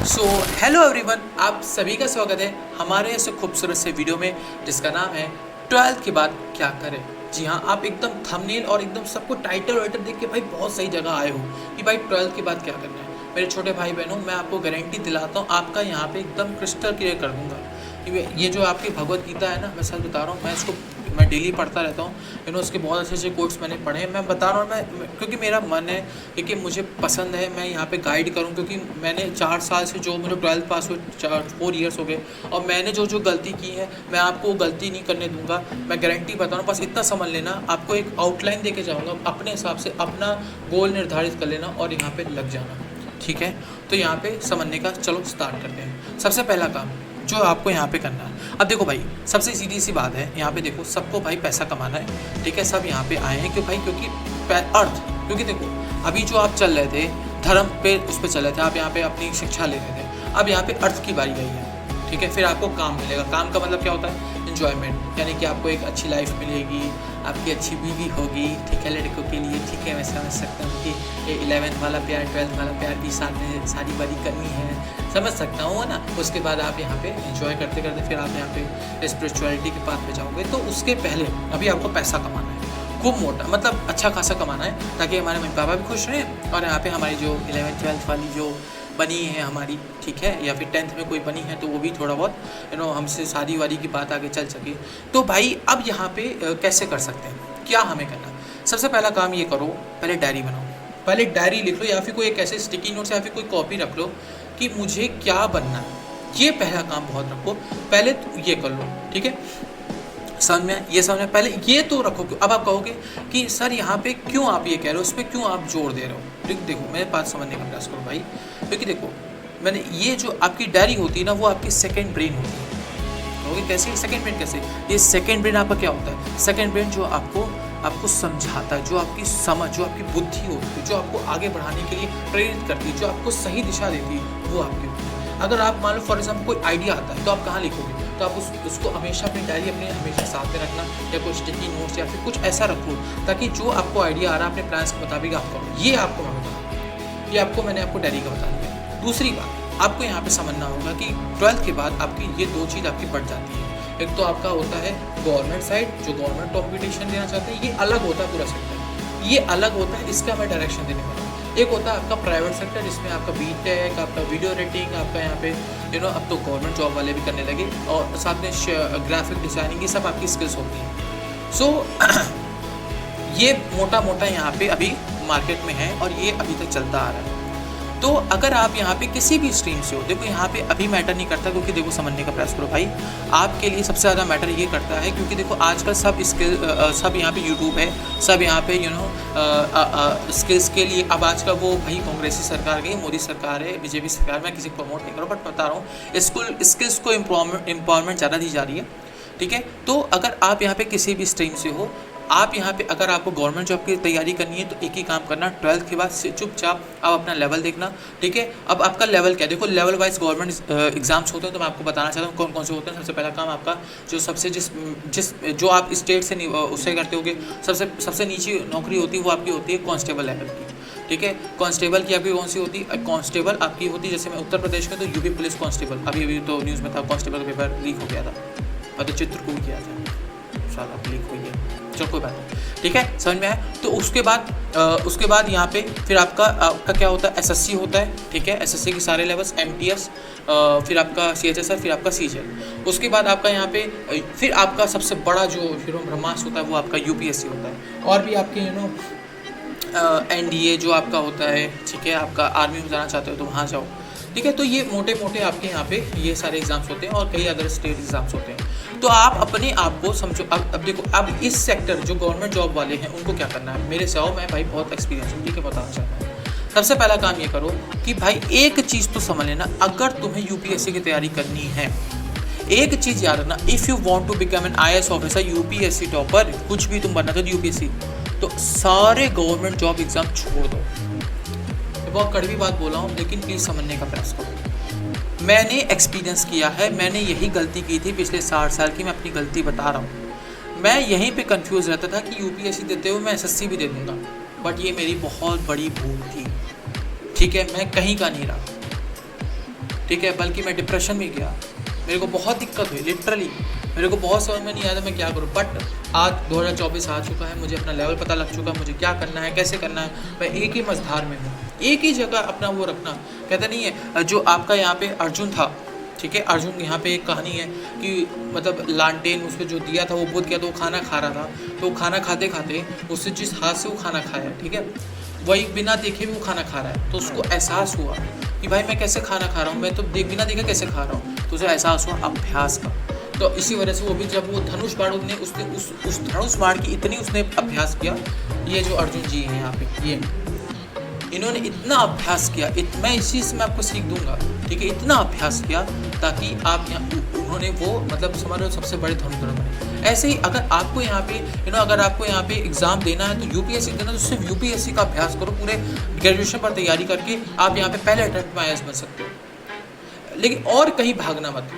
So hello everyone, आप सभी का स्वागत है हमारे ऐसे खूबसूरत से वीडियो में जिसका नाम है 12th के बाद क्या करें। जी हाँ, आप एकदम थंबनेल और एकदम सबको टाइटल वाइटल देख के भाई बहुत सही जगह आए हो कि भाई 12th के बाद क्या करना है। मेरे छोटे भाई बहनों, मैं आपको गारंटी दिलाता हूँ, आपका यहाँ पे एकदम क्रिस्टल क्लियर कर दूंगा। ये जो आपकी भगवत गीता है ना, मैं सच बता रहा हूँ, मैं डेली पढ़ता रहता हूँ। उसके बहुत अच्छे अच्छे कोट्स मैंने पढ़े हैं। मैं बता रहा हूँ, क्योंकि मेरा मन है, क्योंकि मुझे पसंद है मैं यहाँ पे गाइड करूँ, क्योंकि मैंने 4 साल से जो मेरे 12th पास हुए 4 ईयर्स हो गए, और मैंने जो गलती की है मैं आपको गलती नहीं करने दूंगा। मैं गारंटी बता रहा हूँ, बस इतना समझ लेना, आपको एक आउटलाइन दे के जाऊँगा, अपने हिसाब से अपना गोल निर्धारित कर लेना और यहाँ पर लग जाना। ठीक है, तो यहाँ पे समझने का चलो स्टार्ट करते हैं। सबसे पहला काम जो आपको यहाँ पे करना है, अब देखो भाई, सबसे सीधी सी बात है, यहाँ पे देखो सबको भाई पैसा कमाना है। ठीक है, सब यहाँ पे आए हैं क्यों भाई, क्योंकि अर्थ, क्योंकि देखो अभी जो आप चल रहे थे धर्म पे, उस पर चल रहे थे, आप यहाँ पे अपनी शिक्षा ले रहे थे, अब यहाँ पे अर्थ की बारी आई है। ठीक है, फिर आपको काम मिलेगा। काम का मतलब क्या होता है? इन्जॉयमेंट, यानी कि आपको एक अच्छी लाइफ मिलेगी, आपकी अच्छी बीवी होगी। ठीक है, लड़कों के लिए। ठीक है, मैं समझ सकता हूँ कि ये 11th वाला प्यार 12th वाला प्यार भी साथ में शादी वादी करनी है, समझ सकता हूँ, है ना। उसके बाद आप यहाँ पे एंजॉय करते करते फिर आप यहाँ पे स्पिरिचुअलिटी के पाथ पे जाओगे। तो उसके पहले अभी आपको पैसा कमाना है, खूब मोटा, मतलब अच्छा खासा कमाना है, ताकि हमारे मम्मी पापा भी खुश रहें और यहाँ पे हमारी जो 11th 12th वाली जो बनी है हमारी, ठीक है, या फिर 10th में कोई बनी है तो वो भी थोड़ा बहुत हमसे शादी वादी की बात आगे चल सके। तो भाई अब यहाँ पे कैसे कर सकते हैं, क्या हमें करना? सबसे पहला काम ये करो, पहले डायरी बनाओ, पहले डायरी लिख लो, या फिर कोई एक ऐसे स्टिकी नोट्स या फिर कोई कॉपी रख लो कि मुझे क्या बनना है। ये पहला काम बहुत रखो, पहले तो ये कर लो। ठीक है, समझ में पहले ये तो रखो। अब आप कहोगे कि सर यहाँ पे क्यों आप ये कह रहे हो, उस पर क्यों आप जोर दे रहे हो? देखो मेरे पास समझने का प्रयास करो भाई, क्योंकि देखो मैंने ये जो आपकी डायरी होती है ना, वो आपकी सेकंड ब्रेन होती है। कहोगे कैसे सेकंड ब्रेन कैसे? ये सेकंड ब्रेन आपका क्या होता है? सेकंड ब्रेन जो आपको समझाता है, जो आपकी समझ, जो आपकी बुद्धि होती है, जो आपको आगे बढ़ाने के लिए प्रेरित करती है, जो आपको सही दिशा देती है, वो आपकी होती है। अगर आप मान लो फॉर एग्जाम्पल कोई आइडिया आता है तो आप कहाँ लिखोगे? तो आप उसको हमेशा अपनी डायरी अपने हमेशा साथ में रखना, या कोई स्टिकी नोट्स या फिर कुछ ऐसा रखो, ताकि जो आपको आइडिया आ रहा है अपने प्लान्स के मुताबिक आप करो। ये आपको मैं बता, ये मैंने आपको डायरी का बता दिया। दूसरी बात आपको यहाँ पे समझना होगा कि 12th के बाद आपकी ये 2 चीज़ आपकी बढ़ जाती है। एक तो आपका होता है गवर्नमेंट साइड, जो गवर्नमेंट कॉम्पिटिशन देना चाहते हैं, ये अलग होता है पूरा सेक्टर, ये अलग होता है, इसका मैं डायरेक्शन देने वाला हूँ। एक होता है आपका प्राइवेट सेक्टर, जिसमें आपका बीटेक, आपका वीडियो एडिटिंग, आपका यहाँ पे अब तो गवर्नमेंट जॉब वाले भी करने लगे, और साथ में ग्राफिक डिज़ाइनिंग, ये सब आपकी स्किल्स होती हैं। सो ये मोटा मोटा यहाँ पे अभी मार्केट में है और ये अभी तक चलता आ रहा है। तो अगर आप यहाँ पे किसी भी स्ट्रीम से हो, देखो यहाँ पे अभी मैटर नहीं करता, क्योंकि देखो समझने का प्रयास करो भाई, आपके लिए सबसे ज़्यादा मैटर ये करता है, क्योंकि देखो आजकल सब सब यहाँ पे यूट्यूब है, सब यहाँ पे स्किल्स के लिए। अब आजकल वो भाई कांग्रेसी सरकार गई, मोदी सरकार है, बीजेपी सरकार, मैं किसी को प्रमोट नहीं कर रहा, बट बता रहा हूँ स्किल्स को एम्पावरमेंट ज़्यादा दी जा रही है। ठीक है, तो अगर आप यहाँ पे किसी भी स्ट्रीम से हो, आप यहाँ पे अगर आपको गवर्नमेंट जॉब की तैयारी करनी है, तो एक ही काम करना, 12th के बाद से चुपचाप आप अपना लेवल देखना। ठीक है, अब आपका लेवल क्या है, देखो लेवल वाइज गवर्नमेंट एग्जाम्स होते हैं, तो मैं आपको बताना चाहता हूँ कौन कौन से होते हैं। सबसे पहला काम आपका जो सबसे जो आप स्टेट से उससे करते होगे, सबसे नीची नौकरी होती है, वो आपकी होती है कांस्टेबल लेवल की। ठीक है, कांस्टेबल की आपकी कौन सी होती है? कांस्टेबल आपकी होती है, जैसे मैं उत्तर प्रदेश में तो यूपी पुलिस कांस्टेबल, अभी तो न्यूज़ में था कांस्टेबल का पेपर लीक हो गया था, मैं तो चित्रकूट किया था, साला लीक हो गया, चलो कोई बात नहीं। ठीक है, समझ में आया? तो उसके बाद यहाँ पे फिर आपका क्या होता है? एसएससी होता है। ठीक है, एसएससी के सारे लेवल्स, एमटीएस, फिर आपका सीएचएसआर, फिर आपका सीजीएल। उसके बाद आपका यहाँ पे फिर आपका सबसे बड़ा जो ब्रह्मास्त्र होता है वो आपका यूपीएससी होता है। और भी आपके एनडीए जो आपका होता है। ठीक है, आपका आर्मी में जाना चाहते हो तो वहाँ जाओ। ठीक है, तो ये मोटे मोटे आपके यहाँ पे ये सारे एग्जाम्स होते हैं, और कई अदर स्टेट एग्जाम्स होते हैं। तो आप अपने आप को समझो। अब देखो, अब इस सेक्टर जो गवर्नमेंट जॉब वाले हैं उनको क्या करना है, मेरे से आओ, मैं भाई बहुत एक्सपीरियंस हूँ, ठीक है, बताना चाहता हूँ। सबसे पहला काम ये करो कि भाई एक चीज़ तो समझ लेना, अगर तुम्हें यूपीएससी की तैयारी करनी है, एक चीज़ याद रखना, if you want to become an IAS officer, UPSC topper, कुछ भी तुम बनना चाहते हो यूपीएससी, तो सारे गवर्नमेंट जॉब एग्जाम छोड़ दो। बहुत कड़वी बात बोला हूँ, लेकिन प्लीज़ समझने का प्रयास करो। मैंने एक्सपीरियंस किया है, मैंने यही गलती की थी पिछले 60 साल की, मैं अपनी गलती बता रहा हूँ। मैं यहीं पे कंफ्यूज रहता था कि यूपीएससी देते हुए मैं एसएससी भी दे दूँगा, बट ये मेरी बहुत बड़ी भूल थी। ठीक है, मैं कहीं का नहीं रहा। ठीक है, बल्कि मैं डिप्रेशन में गया, मेरे को बहुत दिक्कत हुई, लिटरली मेरे को बहुत समझ में नहीं आया था मैं क्या करूँ। बट आज 2024 आ चुका है, मुझे अपना लेवल पता लग चुका है, मुझे क्या करना है, कैसे करना है। मैं एक ही मझधार में हूँ, एक ही जगह अपना वो रखना। कहते नहीं है जो आपका यहाँ पे अर्जुन था, ठीक है, अर्जुन यहाँ पे एक कहानी है कि मतलब लालटेन उस पर जो दिया था वो बुझ गया, तो वो खाना खा रहा था, तो वो खाना खाते खाते उससे जिस हाथ से वो खाना खाया, ठीक है, वही बिना देखे भी वो खाना खा रहा है, तो उसको एहसास हुआ कि भाई मैं कैसे खाना खा रहा हूँ, मैं तो बिना देखे कैसे खा रहा हूँ, तो उसे एहसास हुआ अभ्यास का। तो इसी वजह से वो भी जब वो धनुष बाण ने उसने उस धनुष बाण की इतनी उसने अभ्यास किया, ये जो अर्जुन जी हैं यहाँ पे, ये इन्होंने इतना अभ्यास किया, मैं इस चीज़ में आपको सीख दूंगा, ठीक है, इतना अभ्यास किया ताकि आप यहाँ उन्होंने वो मतलब समझ लो सबसे बड़े धनुर्धर बने। ऐसे ही अगर आपको यहाँ पे अगर आपको यहाँ पे एग्जाम देना है तो यूपीएससी देना, तो सिर्फ यूपीएससी का अभ्यास करो, पूरे ग्रेजुएशन पर तैयारी करके आप यहाँ पे पहले अटेम्प्ट में आईएएस बन सकते हो। लेकिन और कहीं भागना मत,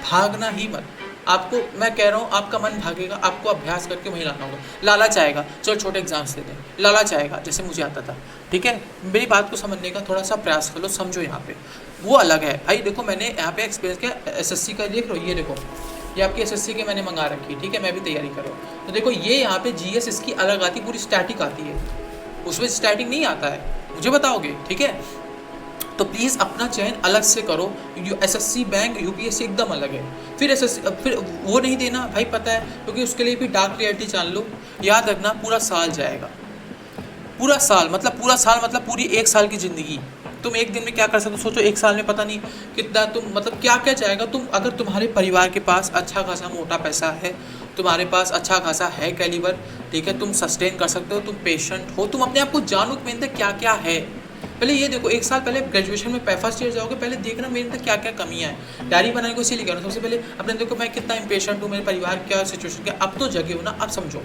भागना ही मत। आपको मैं कह रहा हूँ आपका मन भागेगा, आपको अभ्यास करके वहीं लाना होगा। लालच आएगा, चलो छोटे एग्जाम्स दे दें, लालच आएगा जैसे मुझे आता था, ठीक है, मेरी बात को समझने का थोड़ा सा प्रयास कर लो, समझो यहाँ पे वो अलग है भाई। देखो मैंने यहाँ पे एक्सपीरियंस किया, एसएससी का देख लो, ये देखो ये आपकी एसएससी के मैंने मंगा रखी है, ठीक है, मैं भी तैयारी कर रहा हूँ। तो देखो ये यहाँ पे जीएस इसकी अलग आती है, पूरी स्टैटिक आती है, उसमें स्टैटिक नहीं आता है, मुझे बताओगे, ठीक है। तो प्लीज़ अपना चयन अलग से करो, एसएससी बैंक यूपीएससी एकदम अलग है। फिर एसएससी फिर वो नहीं देना भाई, पता है, क्योंकि उसके लिए भी डार्क रियलिटी जान लो। याद रखना पूरा साल जाएगा, पूरा साल मतलब पूरी एक साल की ज़िंदगी। तुम एक दिन में क्या कर सकते हो सोचो, एक साल में पता नहीं कितना तुम मतलब क्या क्या जाएगा। तुम अगर तुम्हारे परिवार के पास अच्छा खासा मोटा पैसा है, तुम्हारे पास अच्छा खासा है कैलिबर, ठीक है, तुम सस्टेन कर सकते हो, तुम पेशेंट हो, तुम अपने आप को जानो कि मेरे अंदर क्या क्या है। पहले ये देखो, एक साल पहले ग्रेजुएशन में फर्स्ट ईयर जाओगे, पहले देखना मेरे अंदर क्या क्या कमियां हैं। डायरी बनाने को इसीलिए कह रहा हूँ, सबसे पहले अपने देखो मैं कितना इम्पेशेंट हूँ, मेरे परिवार क्या सिचुएशन क्या, अब तो जगे हो ना, अब समझो।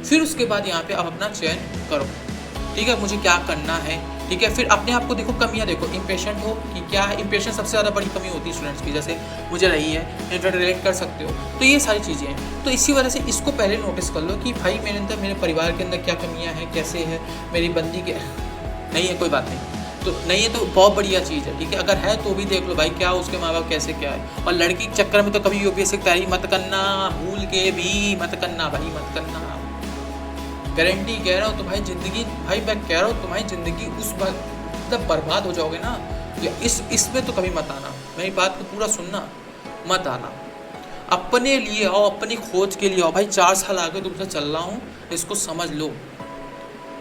फिर उसके बाद यहाँ पे आप अपना चयन करो, ठीक है, मुझे क्या करना है, ठीक है। फिर अपने आप को देखो, कमियां देखो, इम्पेशेंट हो कि क्या है। इम्पेशेंट सबसे ज़्यादा बड़ी कमी होती है स्टूडेंट्स की, जैसे मुझे रही है, इंटर रिलेट कर सकते हो, तो ये सारी चीज़ें हैं। तो इसी वजह से इसको पहले नोटिस कर लो कि भाई मेरे अंदर, मेरे परिवार के अंदर क्या कमियाँ हैं, कैसे है मेरी बंदी के, नहीं है कोई बात नहीं, तो नहीं है तो बहुत बढ़िया चीज़ है, ठीक है। अगर है तो भी देख लो भाई क्या उसके माँ बाप कैसे क्या है। और लड़की के चक्कर में तो कभी यूपीएससी की तैयारी मत करना, भूल के भी मत करना भाई, मत करना, गारंटी कह रहा हूँ। तो भाई ज़िंदगी, भाई मैं कह रहा हूँ तुम्हारी ज़िंदगी उस मतलब बर्बाद हो जाओगे ना, या इसमें तो कभी मत आना, मेरी बात को पूरा सुनना, मत आना। अपने लिए आओ, अपनी खोज के लिए आओ भाई। 4 साल आगे तुमसे चल रहा हूँ, इसको समझ लो,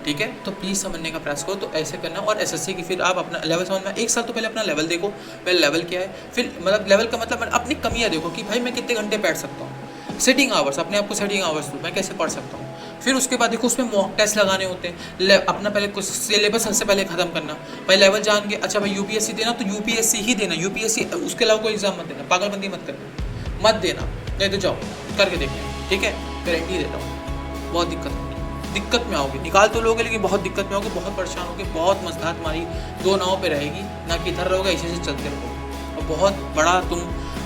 ठीक है। तो प्लीज़ समझने का प्रयास करो, तो ऐसे करना। और एसएससी की फिर आप अपना लेवल समझना, एक साल तो पहले अपना लेवल देखो, पहले लेवल क्या है, फिर मतलब लेवल का मतलब अपनी कमियाँ देखो कि भाई मैं कितने घंटे बैठ सकता हूँ, सेटिंग आवर्स, अपने आप को सेटिंग आवर्स दो, मैं कैसे पढ़ सकता हूँ। फिर उसके बाद देखो उसमें मॉक टेस्ट लगाने होते हैं, अपना पहले कुछ सिलेबस सबसे पहले ख़त्म करना, भाई लेवल जान के, अच्छा भाई यूपीएससी देना तो यूपीएससी ही देना, यूपीएससी, उसके अलावा कोई एग्जाम मत देना, पागलबंदी मत करना, मत देना, नहीं तो जाओ करके देखना, ठीक है, गारंटी देता हूँ। बहुत दिक्कत में आओगे, निकाल तो लोगे लेकिन बहुत दिक्कत में आओगे, बहुत परेशान होगे, बहुत मसलाहत तुम्हारी 2 नाव पे रहेगी ना, कि इधर रहोगे ऐसे से चलते रहोगे, और बहुत बड़ा तुम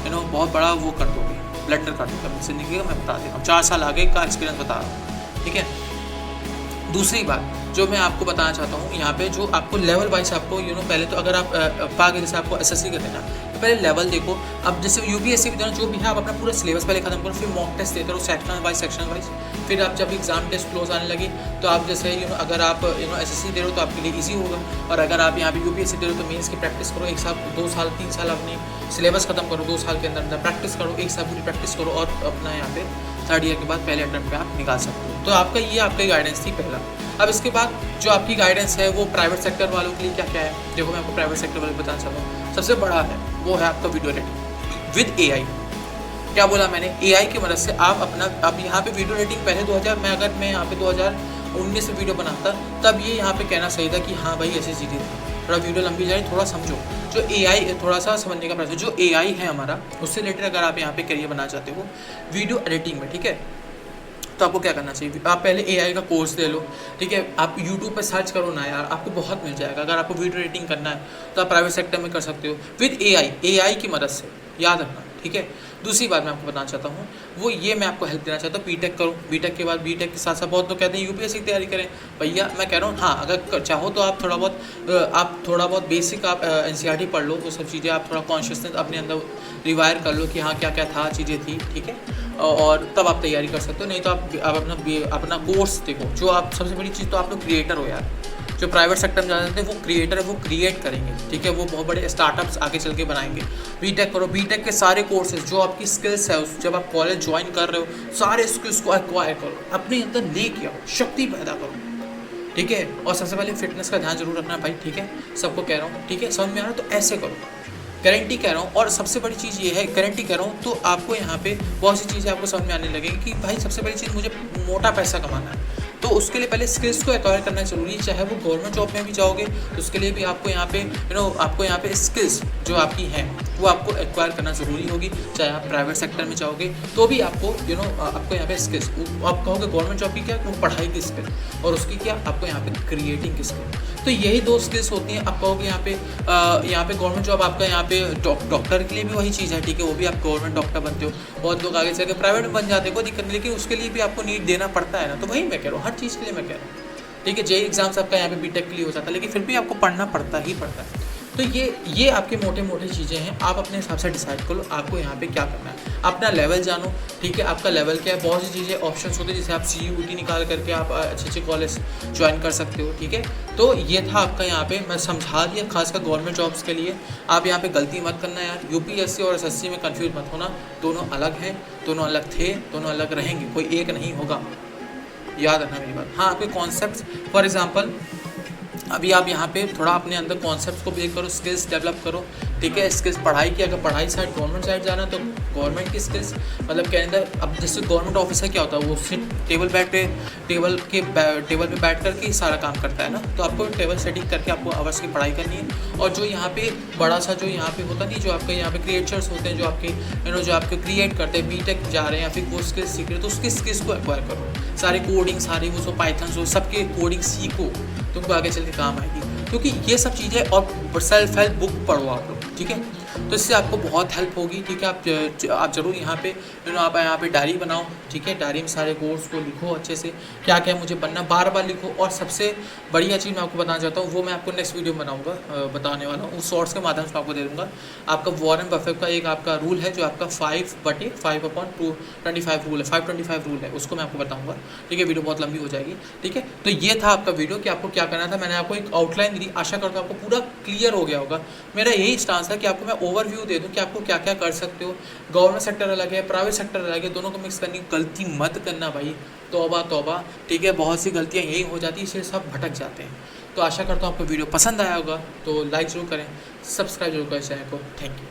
बहुत बड़ा वो कर दोगे, ब्लंडर कर दोगे जिंदगी का। मैं बता दे रहा हूँ, 4 साल आगे का एक्सपीरियंस बता रहा हूँ, ठीक है। दूसरी बात जो मैं आपको बताना चाहता हूँ यहाँ पे, जो आपको लेवल वाइज आपको पहले तो अगर आप पागे, जैसे आपको एसएससी का देना, तो पहले लेवल देखो। अब जैसे यूपीएससी के देना जो भी है, आप अपना पूरा सिलेबस पहले खत्म करो, फिर मॉक टेस्ट देते रहो सेक्शन वाइज। फिर आप जब एग्जाम टेस्ट क्लोज आने लगे तो आप जैसे अगर आप एसएससी दे रहे हो तो आपके लिए ईजी होगा, और अगर आप यहाँ पे यूपीएससी दे रहे हो तो मेंस की प्रैक्टिस करो, 1 साल 2 साल 3 साल अपनी सिलेबस खत्म करो, 2 साल के अंदर प्रैक्टिस करो, 1 साल पूरी प्रैक्टिस करो, और अपना यहाँ पे 3rd ईयर के बाद पहले अटेम्प्ट पे आप निकाल सकते हो। तो आपका ये आपकी गाइडेंस थी पहला। अब इसके बाद जो आपकी गाइडेंस है वो प्राइवेट सेक्टर वालों के लिए क्या क्या है, देखो मैं आपको प्राइवेट सेक्टर वाले बताना चाहता हूँ। सबसे बड़ा है वो है आपका वीडियो एडिटिंग विद एआई। क्या बोला मैंने, एआई की मदद से आप अपना, अब यहाँ पे वीडियो एडिटिंग पहले 2000 में, अगर मैं यहाँ पे 2019 में वीडियो बनाता तब ये यहाँ पे कहना सही था कि हाँ भाई ऐसी चीज़ें थी, थोड़ा वीडियो लंबी जाए, थोड़ा समझो। जो एआई, थोड़ा सा समझने का प्रयास, जो एआई है हमारा, उससे रिलेटेड अगर आप यहाँ पे करियर बनाना चाहते हो वीडियो एडिटिंग में, ठीक है, तो आपको क्या करना चाहिए, आप पहले एआई का कोर्स ले लो, ठीक है। आप यूट्यूब पे सर्च करो ना यार, आपको बहुत मिल जाएगा। अगर आपको वीडियो एडिटिंग करना है तो आप प्राइवेट सेक्टर में कर सकते हो विद एआई की मदद से, याद रखना, ठीक है। दूसरी बात मैं आपको बताना चाहता हूँ वो ये मैं आपको हेल्प देना चाहता हूँ, बीटेक करो, बीटेक के बाद बीटेक के साथ साथ बहुत लोग कहते हैं यूपीएससी की तैयारी करें। भैया मैं कह रहा हूँ हाँ, अगर चाहो तो आप थोड़ा बहुत बेसिक आप एनसीईआरटी पढ़ लो, वो सब चीज़ें आप थोड़ा कॉन्शियसनेस अपने अंदर रिवायर कर लो कि हाँ क्या क्या था चीज़ें थी, ठीक है, और तब आप तैयारी कर सकते हो। नहीं तो आप अपना कोर्स देखो। जो आप सबसे बड़ी चीज़ तो आप लोग क्रिएटर हो यार, जो प्राइवेट सेक्टर में जाते हैं वो क्रिएटर है, वो क्रिएट करेंगे, ठीक है, वो बहुत बड़े स्टार्टअप्स आगे चल के बनाएंगे। बीटेक करो, बीटेक के सारे कोर्सेज जो आपकी स्किल्स है जब आप कॉलेज ज्वाइन कर रहे हो सारे स्किल्स को एक्वायर करो, अपने अंदर लेके आओ, शक्ति पैदा करो, ठीक है। और सबसे पहले फिटनेस का ध्यान जरूर रखना भाई, ठीक है, सबको कह रहा हूँ, ठीक है, समझ में आ रहा है तो ऐसे करो, गारंटी कह रहा हूँ। और सबसे बड़ी चीज़ ये है, गारंटी कह रहा हूँ, तो आपको यहाँ पे बहुत सी चीज़ें आपको समझ में आने लगेगी कि भाई सबसे बड़ी चीज़ मुझे मोटा पैसा कमाना है, तो उसके लिए पहले स्किल्स को एक्वायर करना जरूरी है। चाहे वो गवर्नमेंट जॉब में भी जाओगे तो उसके लिए भी आपको यहाँ पे आपको यहाँ पे स्किल्स जो आपकी हैं वो आपको एक्वायर करना ज़रूरी होगी। चाहे आप प्राइवेट सेक्टर में जाओगे तो भी आपको आपको यहाँ पे स्किल्स, आप कहोगे गवर्नमेंट जॉब की क्या, वो पढ़ाई की स्किल, और उसकी क्या, आपको यहाँ पे क्रिएटिंग की स्किल। तो यही दो स्किल्स होती हैं। आप कहोगे यहाँ पे गवर्नमेंट जॉब आपका यहाँ पे डॉक्टर के लिए भी वही चीज़ है, ठीक है, वो भी आप गवर्नमेंट डॉक्टर बनते हो। बहुत लोग आगे चल के प्राइवेट में बन जाते हैं, कोई दिक्कत नहीं, लेकिन उसके लिए भी आपको नीट देना पड़ता है ना। तो वही मैं कह रहा हूँ, हर चीज़ के लिए मैं कह रहा हूँ, ठीक है। जेई एग्जाम्स आपका यहाँ पे बीटेक के लिए हो जाता है, लेकिन फिर भी आपको पढ़ना पड़ता ही पड़ता है। तो ये आपके मोटे चीज़ें हैं, आप अपने हिसाब से डिसाइड करो आपको यहाँ पे क्या करना है, अपना लेवल जानो, ठीक है, आपका लेवल क्या है। बहुत सी चीज़ें ऑप्शंस होते हैं, जैसे आप CUET निकाल करके आप अच्छे कॉलेज ज्वाइन कर सकते हो, ठीक है। तो ये था आपका यहाँ पे मैं समझा दिया, खासकर गवर्नमेंट जॉब्स के लिए। आप यहाँ पे गलती मत करना यार, यूपीएससी और SSC में कन्फ्यूज मत होना, दोनों अलग हैं, दोनों अलग थे, दोनों अलग रहेंगे, कोई एक नहीं होगा, याद रखना मेरी बात। हाँ, आपके कॉन्सेप्ट्स, फॉर एग्जांपल अभी आप यहाँ पे थोड़ा अपने अंदर कॉन्सेप्ट्स को ब्रेक करो, स्किल्स डेवलप करो, ठीक है। स्किल्स पढ़ाई की, अगर पढ़ाई साइड गवर्नमेंट साइड जाना है तो गवर्नमेंट की स्किल्स, मतलब के अंदर अब जैसे गवर्नमेंट ऑफिसर क्या होता है, वो सिर्फ टेबल पे बैठ करके ही सारा काम करता है ना। तो आपको टेबल सेटिंग करके आपको आवर्स की पढ़ाई करनी है। और जो यहाँ पे बड़ा सा जो यहाँ पे होता नहीं, जो आपके यहाँ पे क्रिएटर्स होते हैं, जो आपके जो आपके क्रिएट करते हैं, बीटेक जा रहे हैं या फिर वो स्किल्स सीख रहे हैं, तो उसकी स्किल्स को एक्वायर करो, सारे कोडिंग, सारे वो सब पाइथन हो, सबके कोडिंग सीखो, तुमको आगे चल के काम आएगी। क्योंकि ये सब चीज़ें, और सेल्फ हेल्प बुक पढ़ो आप लोग, ठीक है, तो इससे आपको बहुत हेल्प होगी, ठीक है। आप जरूर यहाँ पे आप यहाँ पे डायरी बनाओ, ठीक है, डायरी में सारे गोल्स को लिखो अच्छे से, क्या क्या मुझे बनना, बार बार लिखो। और सबसे बढ़िया चीज़ मैं आपको बताना चाहता हूँ, वो मैं आपको नेक्स्ट वीडियो में बताने वाला हूँ, उस शॉर्ट्स के माध्यम से आपको दे दूँगा। आपका वॉरेन बफेट का एक आपका रूल है, जो आपका 5/5/25 रूल है, 525 रूल है, उसको मैं आपको बताऊँगा, ठीक है। वीडियो बहुत लंबी हो जाएगी, ठीक है। तो ये था आपका वीडियो कि आपको क्या करना था, मैंने आपको एक आउटलाइन दी, आशा करता हूँ आपको पूरा क्लियर हो गया होगा। मेरा यही स्टांस है कि आपको मैं ओवरव्यू दे दूं कि आपको क्या क्या कर सकते हो। गवर्नमेंट सेक्टर अलग है, प्राइवेट सेक्टर अलग है, दोनों को मिक्स करनी, गलती मत करना भाई, तौबा, ठीक है। बहुत सी गलतियां यही हो जाती है, इससे सब भटक जाते हैं। तो आशा करता हूँ आपको वीडियो पसंद आया होगा, तो लाइक जरूर करें, सब्सक्राइब जरूर करें चैनल को। Thank you.